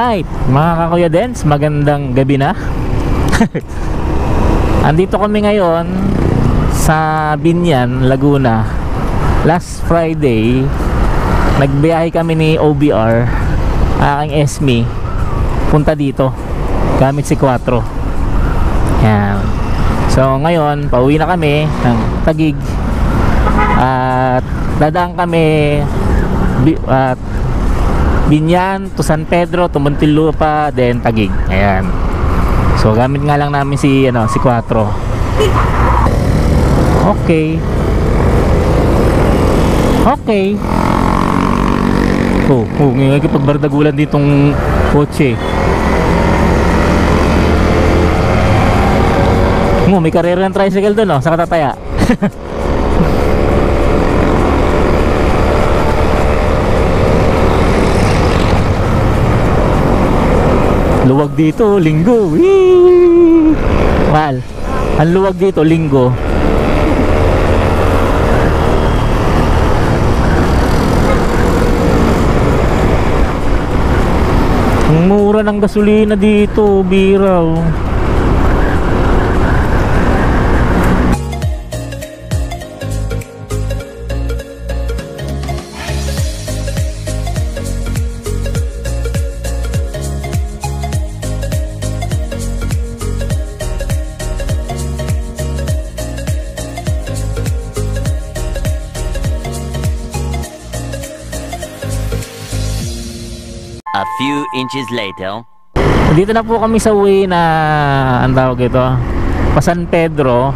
Alright, mga kakuya Dens, magandang gabi na. Andito kami ngayon sa Binyan, Laguna. Last Friday, nagbiyahe kami ni OBR, aking Esme, punta dito gamit si Quattro. Yan. So ngayon, pauwi na kami ng Taguig at dadaan kami at Binyan to San Pedro to Muntinlupa, then Taguig. Ayan. So gamit nga lang namin si si Quattro. Okay. Ngayon pagbardagulan ditong kotse. May karera ng tricycle doon, sa katataya. Luwag dito, linggo. Whee! Mahal. Ang luwag dito, linggo. Ang mura ng gasolina dito, biraw. A few inches later. Dito na po kami sa way na ang tawag ito, pa San Pedro.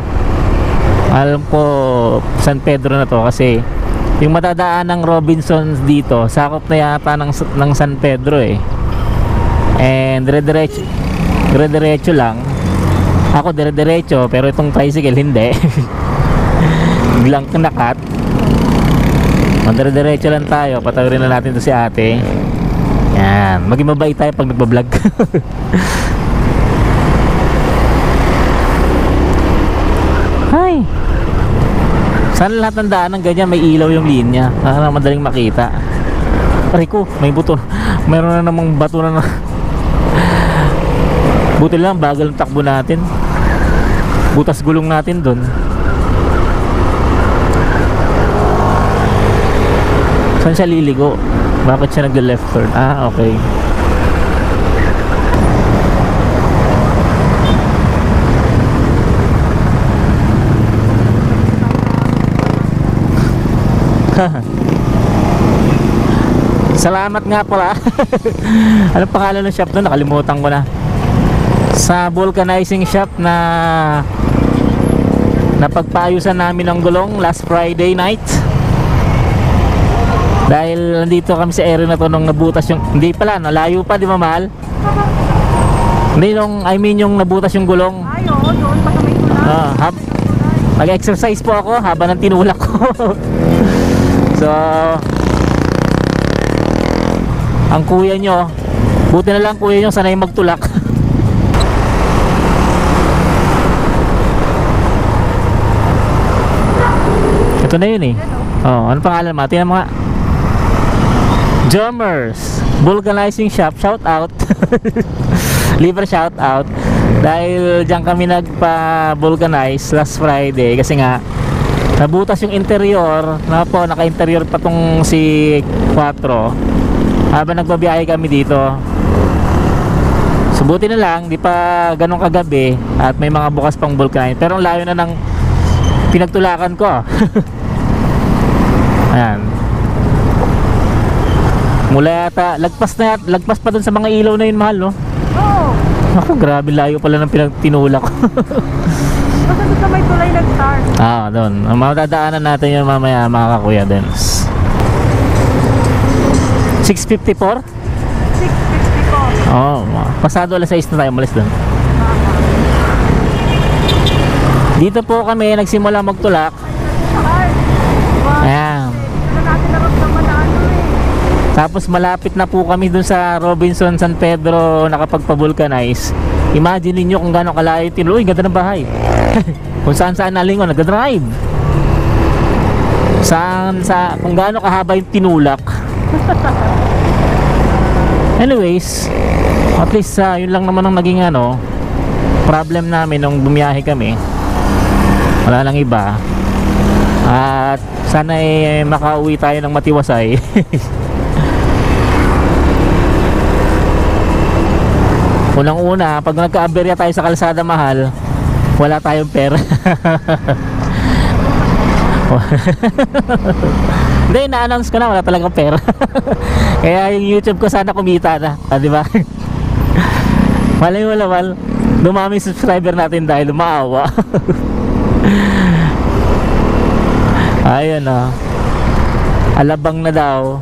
Alam ko San Pedro na to kasi yung matadaan ng Robinsons dito, sakop na yata ng San Pedro And dire-diretso lang. Ako dire-diretso pero itong tricycle hindi. Biglang kinakat. Dire-diretso lang tayo, patawirin na natin to si ate. Yan, maging mabait tayo pag nagbablog. Hay. Sana lahat ng daan ng ganyan may ilaw yung linya para madaling makita. Aray ko, may buto. Mayroon na namang bato na. Buti lang, bagal ang takbo natin. Butas gulong natin dun. Saan siya liligo? Bakit siya nag-left turn? Ah, okay. Salamat nga pala. Anong pangalan ng shop doon? Nakalimutan ko na. Sa vulcanizing shop na napagpaayusan namin ng gulong last Friday night. Dahil nandito kami sa area na to nung nabutas yung... Hindi pala, nalayo pa, di ba mahal? Hindi, yung nabutas yung gulong. Ay, oo, doon pa kami tulak. Nag-exercise po ako habang tinulak ko. So, ang kuya nyo, buti na lang kuya nyo sanay magtulak. Ito na yun ano pangalan mo? Tingnan mo nga. Jommers Vulcanizing Shop, shout out. Libre shout out. Dahil diyan kami nagpa-vulcanize last Friday kasi nga nabutas yung interior. Naka-interior pa tong si Quattro habang nagbabiyahe kami dito. So buti na lang di pa ganun kagabi at may mga bukas pang vulcanize. Pero ang layo na ng pinagtulakan ko. Ayan. Mula yata, lagpas pa dun sa mga ilaw na yun, mahal, no? Oo. Ako, grabe layo pala ng tinulak ko. Basta doon sa may tulay nag-start. Doon. Ang matadaanan natin yun mamaya, mga kakuya Dens. 6:54? 6:54. Pasado alas 6 na tayo malis dun. Dito po kami nagsimula magtulak. Ayan. Tapos malapit na po kami dun sa Robinson San Pedro nakapagpa-vulcanize. Imagine niyo kung gaano kalayo tinulak. Uy, ganda ng bahay. Kung saan nalingon, nagdadrive. Kung gaano kahaba yung tinulak. Anyways, at least yun lang naman ang naging problem namin nung bumiyahe kami. Wala lang iba. At sana makauwi tayo ng matiwasay. Unang-una, pag nagka-aberya tayo sa kalsada mahal, wala tayong pera. Hindi, na-announce ko na wala talagang pera. Kaya yung YouTube ko sana kumita na, di ba? Malay mo naman, dumami subscriber natin dahil maawa. Ayun alabang na daw.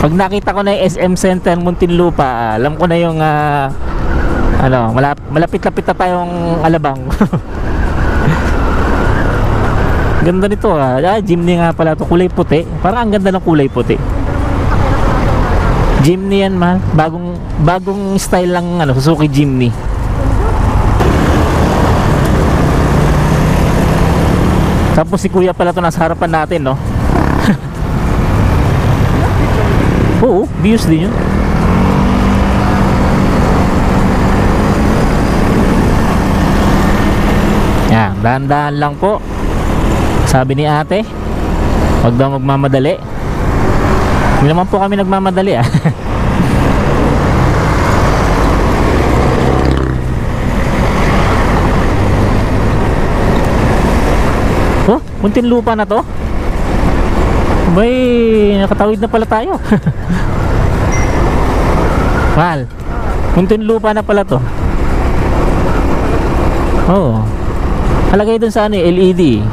Pag nakita ko na yung SM Center Muntinlupa, alam ko na yung malapit-lapit na tayong alabang. Ganda nito Jimny nga pala to, kulay puti. Parang ang ganda ng kulay puti. Jimny yan mahal. Bagong style lang Suzuki Jimny. Tapos si kuya pala to nasa harapan natin, no? Oo, views din yun. Yan, dahan-dahan lang po. Sabi ni ate, huwag daw magmamadali. Hindi naman po kami nagmamadali Oh, Muntinlupa na to. Bay, nakatawid na pala tayo. Mahal, Muntinlupa na pala to. Oh, halagay dun sa LED.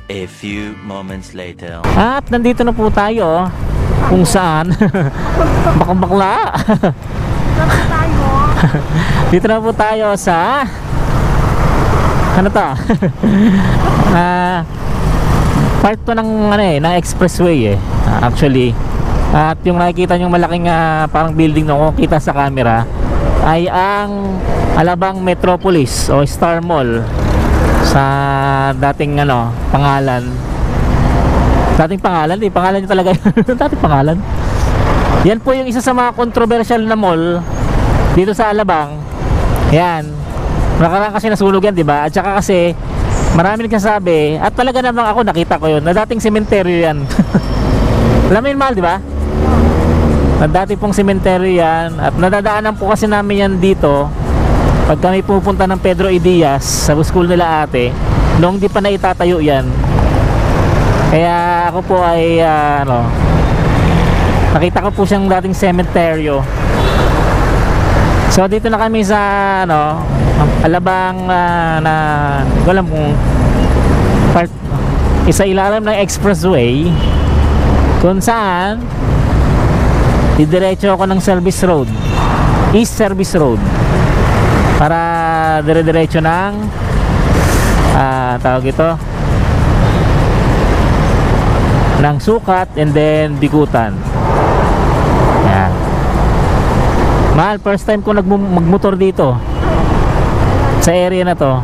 A few moments later. At nandito na po tayo kung saan bakla. Dito na po tayo sa part 2 ng ng expressway actually. At yung nakikita nyo malaking parang building na kita sa camera ay ang Alabang Metropolis o Star Mall sa dating pangalan. Dating pangalan niya talaga. Dating pangalan. Yan po yung isa sa mga controversial na mall dito sa Alabang. Yan. Nakaraan kasi nasunog yan, di ba? At saka kasi marami nagsasabi, at talaga namang ako nakita ko yun, na dating sementeryo yan. Alam mo yun, mahal, di ba? Na dati pong sementeryo yan. At nadadaanan po kasi namin yan dito pag kami pupunta ng Pedro E. Diaz sa school nila ate, noong di pa na itatayo yan. Kaya ako po ay nakita ko po siyang dating cementerio. So dito na kami sa Alabang na walang kung part isa ilalim ng expressway kung saan didiretso ako ng service road, East Service Road, para dire-diretso ng tawag ito ng Sukat and then Bikutan. Yan. Mahal, first time ko magmotor dito sa area na to.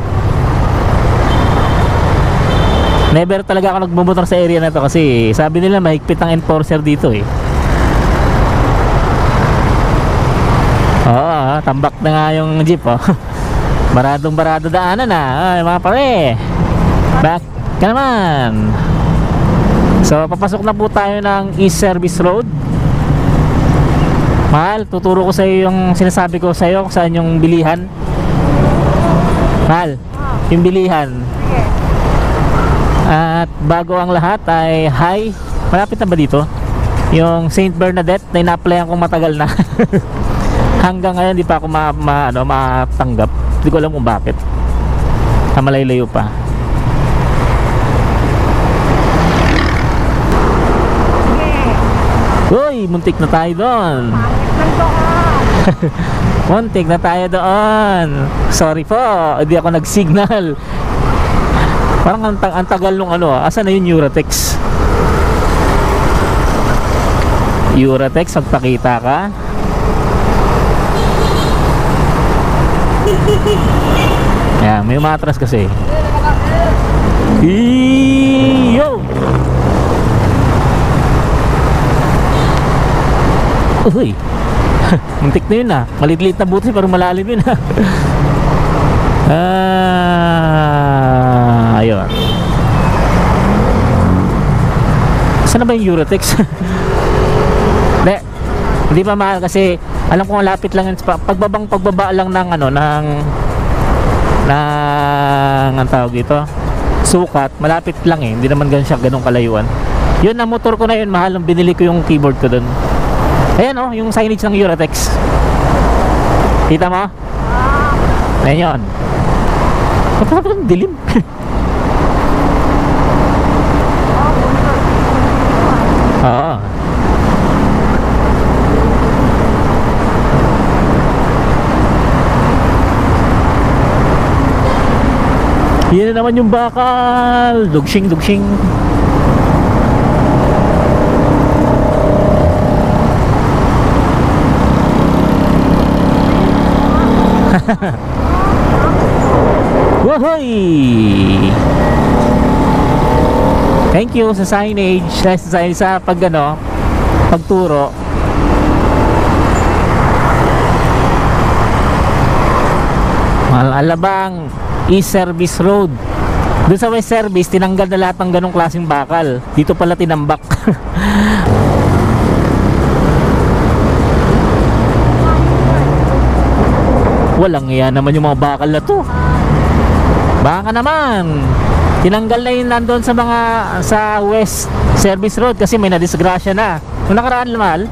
Never talaga ako nagmumotor sa area na to kasi sabi nila mahigpit ang enforcer dito Oo, tambak na nga yung jeep barado daanan na. Ay, mga pare, back ka naman. So papasok na po tayo ng East Service Road. Mahal, tuturo ko sa iyo yung sinasabi ko sa iyo kung saan yung bilihan. Mahal, yung bilihan. Sige. At bago ang lahat ay hi. Malapit na ba dito? Yung Saint Bernadette na ina-applyan kong matagal na. Hanggang ngayon di pa ako matanggap. Hindi ko alam kung bakit. Malayo pa. Sige. Uy, muntik na tayo doon. Pangit lang doon. Muntik na tayo doon. Sorry po, hindi ako nag-signal. Parang ang tagal nung asan na yung Euratex? Euratex, magpakita ka. Yan, may umatras kasi. Yo! Uy! Muntik na yun Maliit-liit na buti pero malalim yun ayun. Saan na ba yung Euratex? Hindi pa mahal kasi alam ko malapit lang yun. Pagbaba lang ng ang tawag dito, sukat, malapit lang hindi naman ganong kalayuan. Yun, na motor ko na yun, mahal ang binili ko yung keyboard ko dun. Ayan yung signage ng Euratex. Kita mo? Ayan yun. Kapag dilim. Oo. Yan na naman yung bakal. Dugshing. Wohoy! Thank you sa signage. Sa pagturo. Alabang East Service Road. Doon sa West Service, tinanggal na lahat ng ganong klaseng bakal. Dito pala tinambak. Walang iya naman yung mga bakal na to. Baka naman tinanggal na yun nandun sa West Service Road kasi may nadisgrasya na. Nung nakaraan naman,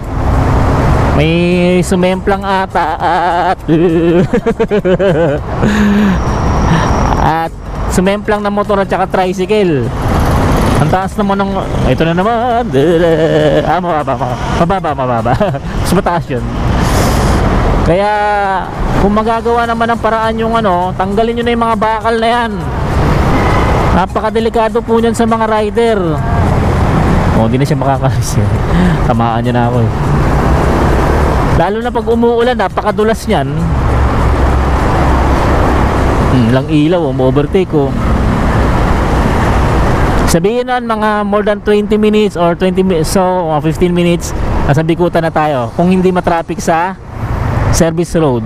may sumemplang ata at sumemplang na motor at saka tricycle. Ang taas naman ng ito na naman. Mababa. Mas mataas yun. Kaya kung magagawa naman ng paraan yung tanggalin nyo na yung mga bakal na yan. Napakadelikado po niyan sa mga rider. Hindi na siya makakalis yan. Tamaan niya na ako Lalo na pag umuulan, napakadulas niyan. Lang ilaw, ma-overtake Sabihin nun, mga more than 20 minutes or 20 minutes, so 15 minutes, nasa Bikutan na tayo. Kung hindi matraffic sa service road.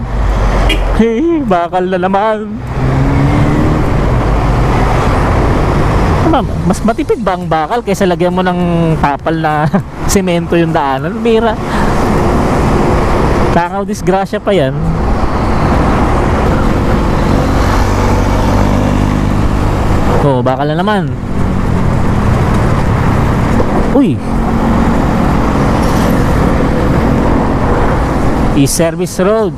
Hey, bakal na naman. Mas matipid ba ang bakal kaysa lagyan mo ng tapal na semento yung daanan? Bira. Takaw disgrasya pa yan. Bakal na naman. Uy, East Service Road,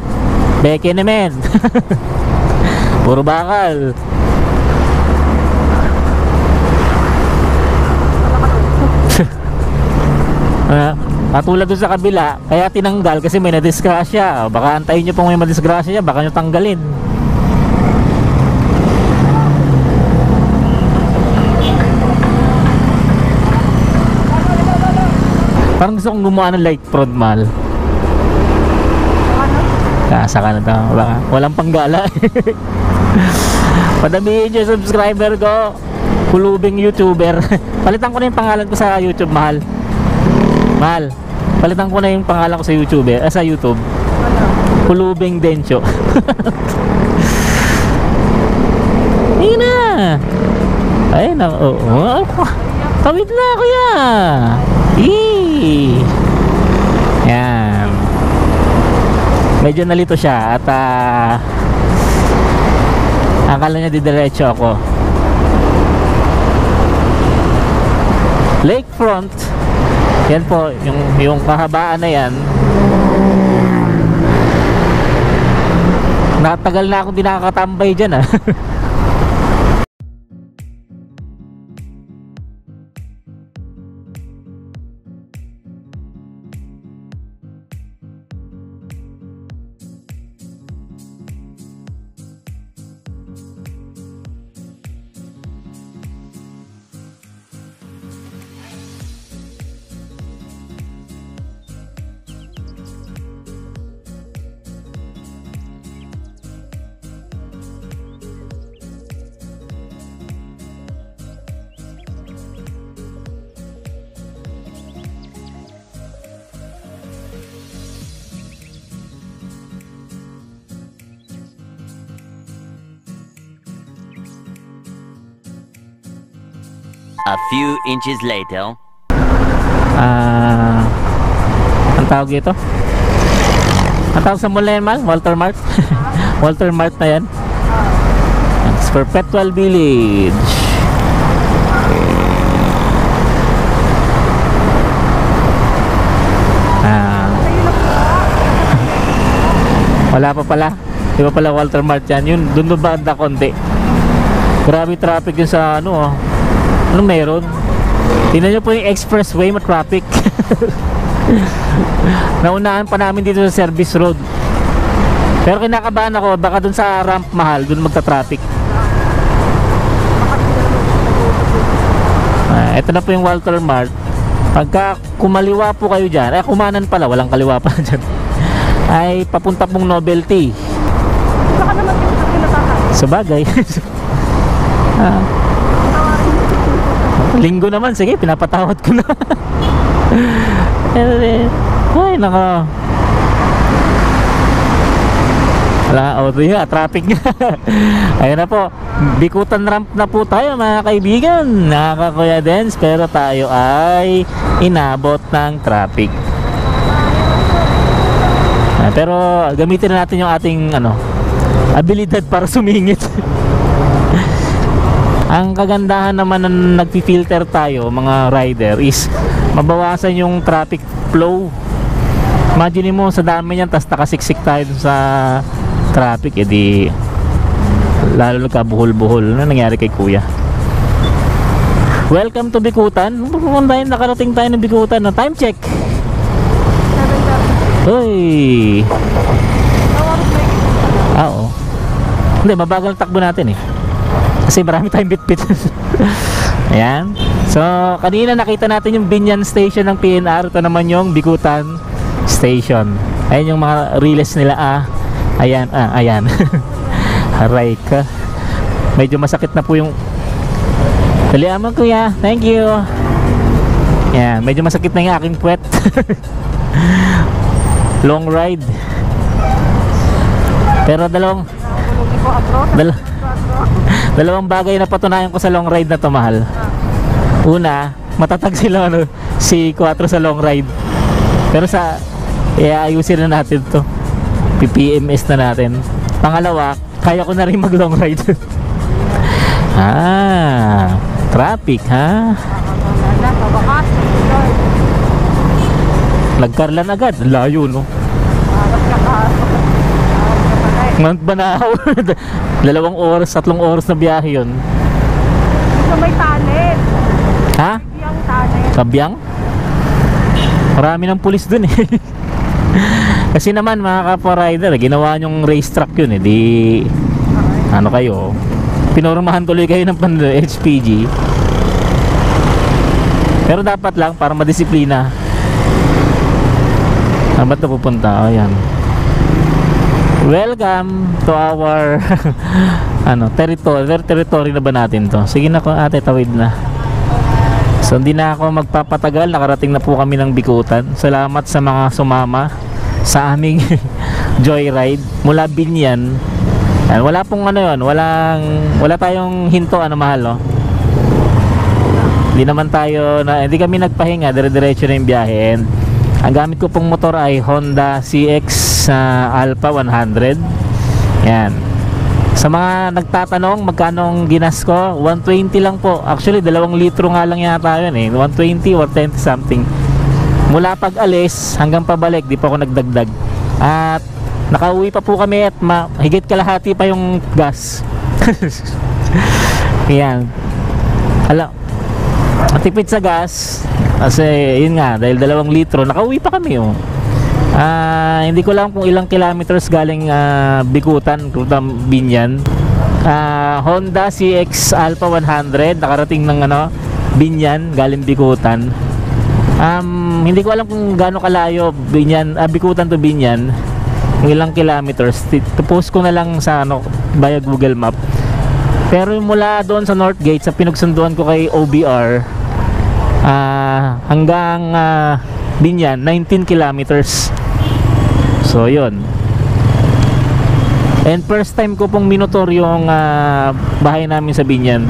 beke naman. Puro bakal. Katulad doon sa kabila, kaya tinanggal kasi may nadisgrasya. Baka antayin nyo pong may madisgrasya, baka nyo tanggalin. Parang gusto kong gumawa ng light prod, mahal. Saka na daw, walang panggala. Padamihin nyo subscriber ko, kulubing YouTuber. Palitan ko na yung pangalan ko sa YouTube, mahal. Mahal, palitan ko na yung pangalan ko sa YouTube, sa YouTube. Kulubing Dencho. Yun na. Ay, tawid na, kuya. Yan. medyo nalito siya at akala niya didiretso ako. Lakefront, yan po, yung kahabaan na yan. Natagal na akong di nakakatambay dyan A few inches later. Ang tawag ito? Ang tawag sa mall na yan, Mal? Walter Mart? Walter Mart na yan. It's Perpetual Village. Wala pa pala. Di ba pala Walter Mart yan? Yun, dun ba banda konti. Grabe traffic yun sa ano. Anong meron? Tingnan nyo po yung expressway, ma-traffic. Naunahan pa namin dito sa service road. Pero kinakabahan ako, baka dun sa ramp mahal, dun magta-traffic. Ito na po yung Walter Mart. Pagka kumaliwa po kayo dyan, kumanan pala, walang kaliwa pa dyan, ay papunta pong Novelty. Baka naman yung pinatahan. Sabagay. Linggo naman, sige, pinapatawad ko na. Ay, naka. Wala, traffic nga. Ayun na po, Bikutan ramp na po tayo mga kaibigan, nakaka-Kuya Dens, pero tayo ay inabot ng traffic. Pero gamitin na natin yung ating abilidad para sumingit. Ang kagandahan naman ng nagpi-filter tayo mga rider is mabawasan yung traffic flow. Imagine mo sa dami niyan, tas nakasiksik tayo sa traffic, edi lalo nagkabuhol-buhol. Ano nangyari kay Kuya? Welcome to Bikutan. Nakarating tayo ng Bikutan. Time check. 7:30. Uy. Oo. Hindi, mabagal takbo natin eh. Kasi marami tayong bit-bit. Ayan. So, kanina nakita natin yung Binyan Station ng PNR. Ito naman yung Bikutan Station. Ayan yung mga relays nila. Ayan. Ayan. Aray ka. Medyo masakit na po yung dalian mo, Kuya. Thank you. Ayan. Medyo masakit na yung aking puwet. Long ride. Pero dalawang bagay na patunayan ko sa long ride na to, mahal. Una, matatag sila si 4 sa long ride. Pero ayusin na natin to. PPMS na natin. Pangalawa, kaya ko na rin mag long ride. Traffic ha. Nagkarlan agad. Layo no. Mount Banahaw. 2 oras, 3 oras na biyahe yun. Dito may tunnel. Ha? Kabiyang tunnel. Kabiyang? Marami ng pulis dun eh. Kasi naman mga kapwa-rider, ginawa nyong racetrack yun eh. Di ano kayo, pinormahan tuloy kayo ng HPG. Pero dapat lang para madisiplina. Ba't na pupunta? Ayan. Welcome to our territory na ba natin to? Sige na ko ate, tawid na. So hindi na ako magpapatagal, nakarating na po kami ng Bikutan. Salamat sa mga sumama sa aming joyride mula Binyan. Wala pong wala tayong hinto mahal Hindi naman tayo hindi kami nagpahinga, dire-diretso na yung biyahe. Ang gamit ko pong motor ay Honda CX Alpha 100. Yan. Sa mga nagtatanong magkano ang ginas ko, 120 lang po. Actually 2 litro nga lang yata yun eh, 120 or 10 something. Mula pag alis hanggang pabalik, di pa ako nagdagdag. At nakauwi pa po kami at higit kalahati pa yung gas. Yan. Matipid sa gas kasi yun nga, dahil 2 litro nakauwi pa kami oh. Hindi ko lang kung ilang kilometers galing Bikutan, Binyan. Honda CX Alpha 100 nakarating ng Binyan galing Bikutan. Hindi ko alam kung gaano kalayo Bikutan to Binyan, kung ilang kilometers. Post ko na lang sa via Google Map. Pero mula doon sa North Gate, sa pinagsunduan ko kay OBR, hanggang Binyan, 19 kilometers. So yun. And first time ko pong minotor yung bahay namin sa Binyan.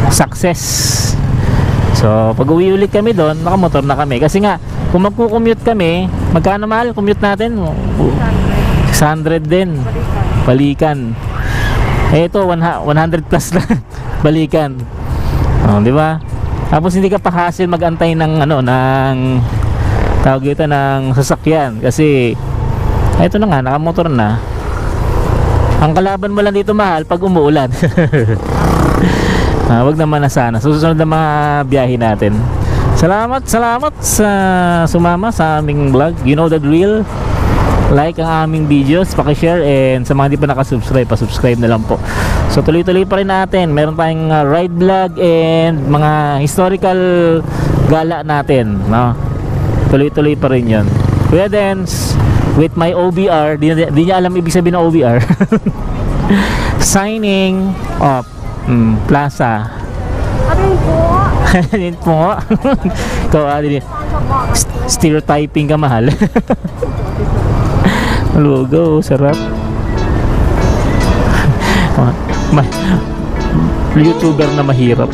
Success. So pag uwi ulit kami doon, nakamotor na kami. Kasi nga, kung magko-commute kami, magkano mahal commute natin? 600 din. Balikan. Ito 100 plus lang. Balikan. Di ba? Tapos hindi ka pa hassle mag-antay ng tawag ito ng sasakyan kasi ito na nga, nakamotor na. Ang kalaban mo lang dito mahal pag umuulan. Wag naman na sana. Susunod na mga biyahe natin. Salamat sa sumama sa aming vlog. You know the drill. Like ang aming videos, paki-share, and sa mga di pa nakasubscribe, pa-subscribe na lang po. So tuloy-tuloy pa rin natin. Meron tayong ride vlog and mga historical gala natin, no? Tuloy-tuloy pa rin 'yon. Kuya Dance with my OBR, di niya alam ibig sabihin ng OBR. Signing off. Plaza. Arin po. Arin po. Ikaw, stereotyping ka mahal. Lugaw, sarap. YouTuber na mahirap.